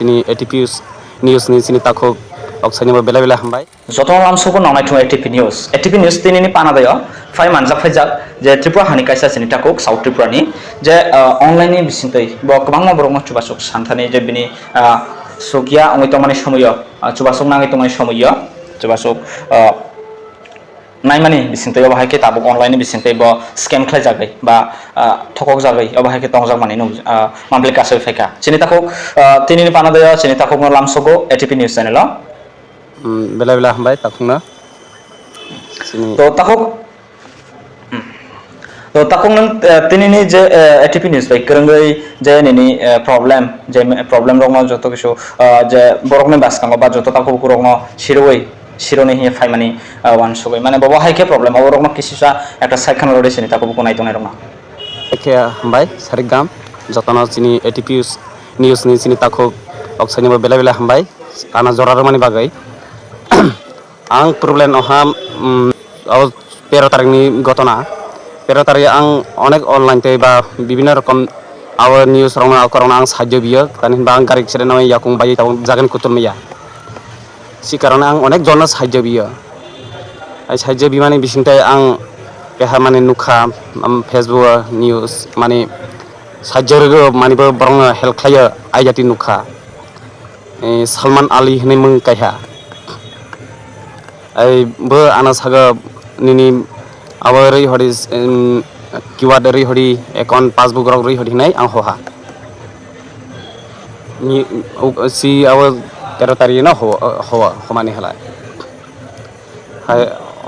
Ini ATP news ni sini takho oksani ba bela hambai Jotong lam suko nongai thung ATP news tini ni pana dayo fai manjak faijak je Tripura hani kaisa sini takuk South Tripura ni je online ni bisintei bo kwbang ma borok ma chubasuk santhani je bini sokya ongoi tongmani somoyo chubasuk nangai tongmani somoyo chubasuk naimani bisintei bahai ke tabuk online ni bisintei bo scam khlai jagai ba thokok jagai bahai ke tongjak mani no mambli kasoi faika sini takuk tini ni pana dayo sini takuk no lam suko ATP news channel bela hambai takungna sini to takung nang tini ni je ATP news bai kerengai je nini problem rok ma joto kisu je borok ni baskango ba joto takuk kurok no shironi hi faimani wan sogai mane baba haike problem borok no kisisa ekta saikhan rode sini takuk ko naitonai rok na eke hambai sarigam jotona sini ATP news ni sini takuk oksani ba bela hambai ana jorar mani bagai ang problem oham aw 13 tarik ni gotona 13 tarik ang onek online te ba bibina rokom aw news rong korona ang sajjo biyo kanin bang garik sere namai yakung bayi taung jagan kutul meya si karena ang onek jona sajjo biyo ai sajjo bi mane bisingtai ang keha mane nukha Facebook news mane sajjo rego mane borong help khlaya ai jati nukha Salman Ali hne mung kaiha ai bo ana saga nini awari hori kiwad ri hori account passbook rok ri hori nai ang hoha ni si aw 13 tari na ho mani hala hai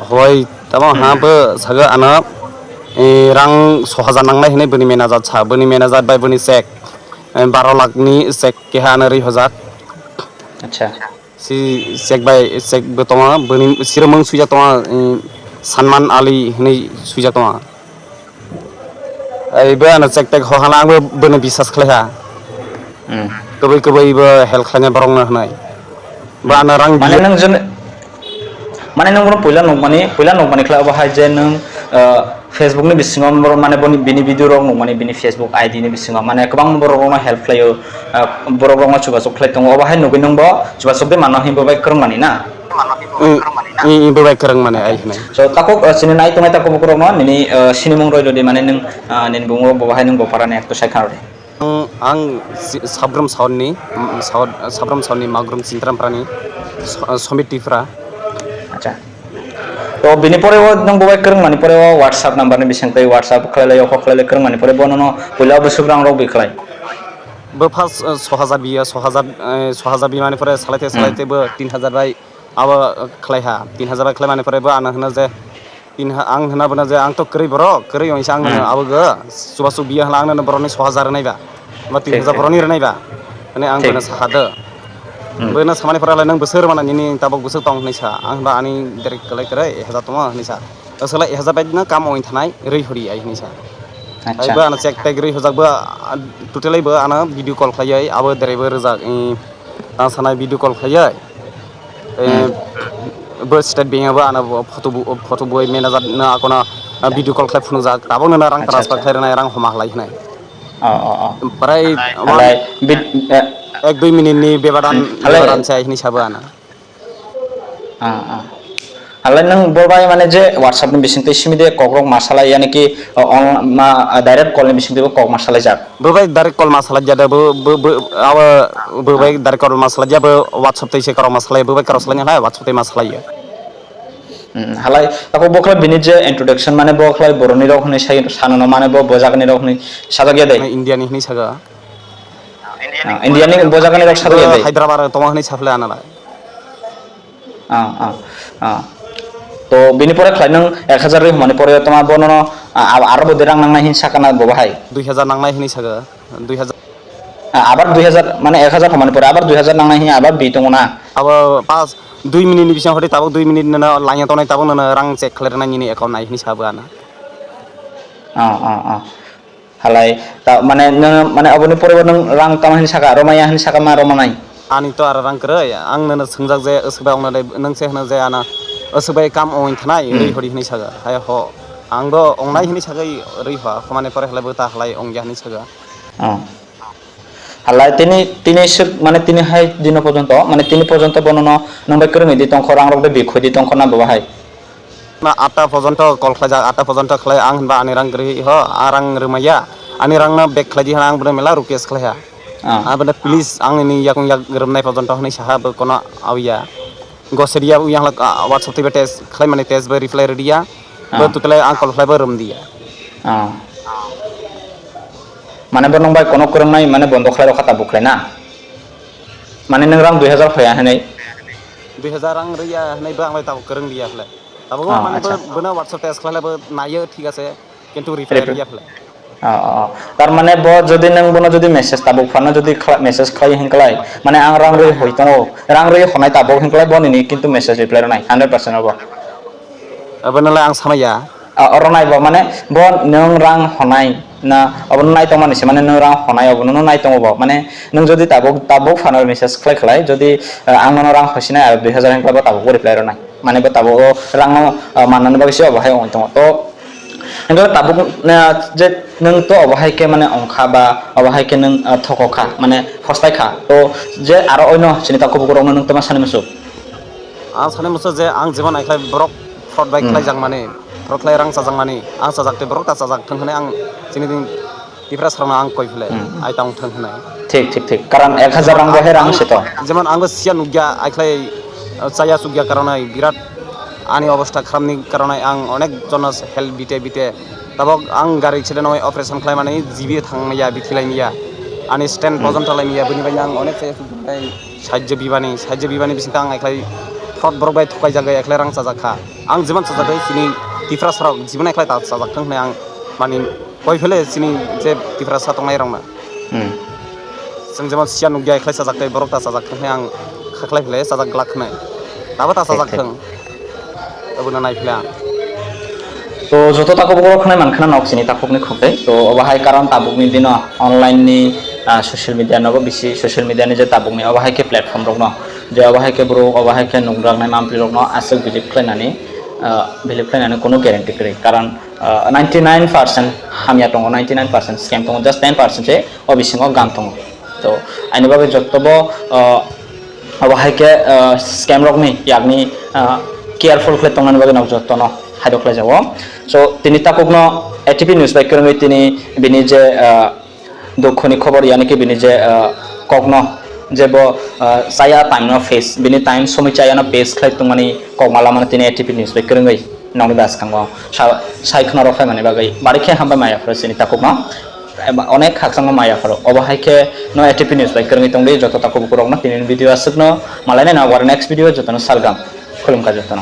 hoi tama ha bo saga ana rang 6000 nangnai hne bani menajat bai bani sek 12 lakh ni sek ke hana ri hojak acha si sek betoma bani sirmang suja toma Salman Ali hne suja toma ai ba na sek tek hohala ang bani bisas khlaiha kebai ba hel khlanya barong na hnai ba na rang mane nang poila nok mani khla ba haje nang Facebook ni bisingom mane bini video rok nok mane bini Facebook ID ni bisingom mane kabang borok ma help khlayo borok rok ma chubasuk khlai tongo ba hai nobi nang bo chubasuk de manah himbo bai krong mani na i bai krong mane ai hnai so takok sini nai tongai takok borok no nini sinimong roi de mane nang nin bungo ba hai nang bo parane ekto sai khan ang sabram sauni magrum sintram prani somitifra acha to bini pore wo nang bo bai krong mani pore wo WhatsApp number ni bisang tai WhatsApp khlai yo khlai krong mani pore bono no poila busukrang rok bi khlai bo fas 6000 bi mane pore salaite bo 3000 bai aba khlaiha 3000 bai khlai mane pore bo ana hna je ang hna bana je ang to krei oi sang aba ga subasu biya hlang na boroni 6000 nai ba ma 3000 boroni nai ba ane ang bana sahada bena samane pora nang besar mana nini tabok besar tong nisa ang ba ani dari kelai heza toma nisa asala heza bai na kam oin thanai rei hori ai nisa ai ba ana check tag rei hojak ba totally ba ana video call khlai aba driver jak ta sanai video call khlai ba state bank ba ana photo boy manager na akona video call khlai phunu jak tabok na rang transfer khlai na rang homa khlai hnai prai 1-2 minit ni bebaran saya ini sabana halai nang bolbai mane je WhatsApp ni bising te simide kokrok masala yani ki direct call ni bising te kok masala jak bolbai direct call masala jada awa bolbai direct call masala jaba WhatsApp te se karo masala bolbai karo salanya hai WhatsApp te masala ya halai ako bokla bini je introduction mane bokla boroni rok ni sanono mane bo bojagni rok ni sadagya dai India ni saga India ni bojagani rok sadagya dai Hyderabad toma ni safle ana to bini pore khlai nang 1000 ri mane pore toma bonono aro boderang nang nahin sakana bo bahai 2000 nang nai hini saga 2000 abar 2000 mane 1000 mane pore abar 2000 nang nahin abar bi tongona aba pas 2 minit ni bisang hori tabok 2 minit na lanya tonai tabok na rang check klerna ni account nai hini sabana halai ta mane aboni pore nang rang tamahin saka romaya hin saka ma romanai ani to ar rang kre ang na sungjak je asba ong na nang se hna je ana asbai kam oin thanai rei hori hini saga hai ho ang do ong nai hini saga rei ha khomane pore hlai bota hlai ong ja hini saga হালাই তিনি মানে তিনি high দিন পর্যন্ত মানে তিনি পর্যন্ত বর্ণনা নম্বর করে নিদি তখন খরাং রক বিখয় দি তখন না বাবাহাই na ata পর্যন্ত কল খাজা ata পর্যন্ত খালাই আং হনবা ani rang gri ho arang remaya ani rang na bek khlaji hang bune mela rukes khlaya abane please ang ni yakung yak remnai পর্যন্ত hni saha bo kono awiya goseria u yang whatsapp te test khlai mane test ba reply redia bo tutle ang kol khlai ba rum dia মানে বনং by কোন করং নাই মানে বন্ধ খালাই রখা তাবুক না মানে নং রাং 2000 হয়া হनै 2000 rang ria hnai ba ang bai tab kereng dia khlai tabo mane bena whatsapp test khlai ba nayo ঠিক আছে কিন্তু reply dia khlai তার মানে ব যদি নং বন যদি মেসেজ তাবুক ফানা যদি মেসেজ খাই হিংকলাই মানে আং রাং রই হইতো রাং রই হনাই তাবুক হিংকলাই বনিনি কিন্তু মেসেজ রিপ্লাই নাই 100% হবো abanalah ang samaya অরনাই ব মানে ব নং রাং হনাই না অবন নাই তো মানিছে মানে নং রাং হনাই অবন নাই তো ব মানে নং যদি তাবুক ফানার মেসেজ খাই খাই যদি আং নং রাং হইছিনা আর 2000 হিংকলাই তাবুক রিপ্লাই নাই মানে ব তাবুক রাং মাননানি বাগিছে অবহাই অন্ত তো enggak tabuk je neng to obahai ke mane ongkha ba obahai ke neng thokokha mane hostai kha to je aro oino sinita ko bukurong neng tama sane musu ang sane musu je ang jeban aiklai brok fraud bai khlai jang mane brok khlai rang sajang mane ang sajak te brok ta sajak thang hane ang sini ding tifra sarna ang koi phile ai tang thang hane ঠিক কারণ 1000 rang bohe rang se to jeman ang sian ugya aiklai saya sugya karonai birat ani অবস্থা খারাপনি কারণে আং অনেক জন help বিতে তাবক আং গাড়ি ছেড়ে নয় অপারেশন খাই মানে জিবি থাংনিয়া বিথিলাইনিয়া আনি স্ট্যান্ড পর্যন্ত লাইনিয়া বনি বাইনা আং অনেক সাহায্য বিবানি বিসিতা আং একলাই ফ্রড বরবাই থকাই জায়গায় একলাই রাং সাজাখা আং যেমন সাজাখै সিনি টিফরা সরক জীবন একলাই তা সাজাখथों होननाय आं माने কই ফেলে সিনি যে টিফরা সাতंनाय रंना जों जेमन सिया नुगिया एकलाई साजाखै बरक ता साजाखथों होननाय आं खाख्लाय फैले साजाक ग्लाखनाय दाबो ता साजाखथों abuna naifla তো যত তাকো বড় খানায় মানখানা নকসিনি তাকোকনি খোকে তো অবাহাই কারণ তাবুকনি দিন অনলাইন নি সোশ্যাল মিডিয়া নব বেশি সোশ্যাল মিডিয়া নি যে তাবুকনি অবাহাই কে প্ল্যাটফর্ম রকনো যে অবাহাই কে বড় অবাহাই কে নংরাগনাই মামপ্লি রকনো আসল বিলিভ খাইনানি কোনো গ্যারান্টি করে কারণ 99% হামিয়া দङ 99% স্ক্যাম দङ জাস্ট 10% যে অবিসিङ গান দङ তো আইনিভাবে যতব অবাহাই কে স্ক্যাম রকনি ইয়াগনি কেয়ারফুল খাই তংনানি বাগে নাও যতন হাইদখলাই যাব সো তিনি তাকোকনো এটিপি নিউজ বাই করঙ্গই তিনি বিনি যে দক্ষিণী খবর ইয়ানি কি বিনি যে কগনো যেব সায়া টাইম ন ফেস বিনি টাইম সময় চায়ানা পেজ খাই তংমানি কগমালা মানে তিনি এটিপি নিউজ বাই করঙ্গই ননি বাস কাঙ্গ সাইখনা রফাই মানে বাগै বারিখে হামবা মায়াফর সিনি তাকোকনো অনেক হাকসাং মায়াফর অবাহাইকে ন এটিপি নিউজ বাই করঙ্গই তংলি যত তাকো বুকুরং না তিনি ভিডিও আসুকনো মালাইনে না ওয়ার নেক্সট ভিডিও যতন সালগাম खुलुमखा जतन।